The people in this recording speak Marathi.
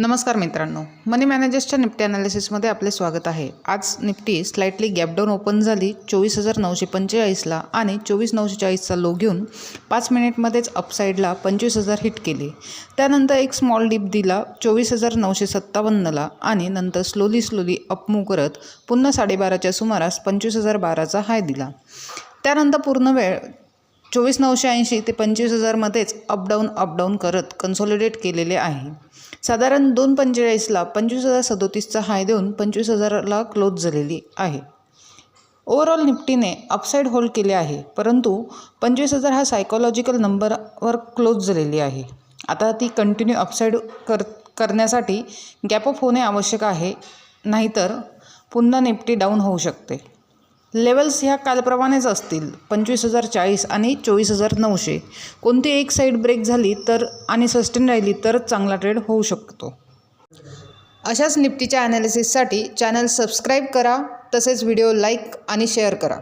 नमस्कार मित्रांनो, मनी मॅनेजर्सच्या निफ्टी ॲनालिसिसमध्ये आपले स्वागत आहे। आज Nifty slightly gap down open झाली 24,945ला आणि 24,940चा लो घेऊन 5 मिनिटमध्येच अपसाईडला 25,000 हिट केले। त्यानंतर एक स्मॉल डिप दिला 24,957ला आणि नंतर स्लोली अप मूव्ह करत पुन्हा 12:30च्या सुमारास 25,012चा हाय दिला। त्यानंतर पूर्ण वेळ 24,980 ते 25,000मध्येच अप डाऊन करत कन्सॉलिडेट केलेले आहे। साधारण 2:45ला 25,037चा हाय देऊन 25,000ला क्लोज झालेली आहे। ओव्हरऑल निफ्टीने अपसाईड होल्ड केले आहे, परंतु 25,000 हा सायकोलॉजिकल नंबरवर क्लोज झालेली आहे। आता ती कंटिन्यू अपसाईड करण्यासाठी गॅप अप होणे आवश्यक आहे, नाहीतर पुन्हा निफ्टी डाऊन होऊ शकते। लेवल्स ह्या कालप्रमाणेच असतील 25,040 आणि 24,900। कोणती एक साईड ब्रेक झाली तर आणि सस्टेन राहिली तरच चांगला ट्रेड होऊ शकतो। अशाच निफ्टीच्या ॲनालिसिससाठी चॅनल सबस्क्राईब करा, तसेच व्हिडिओ लाईक आणि शेअर करा।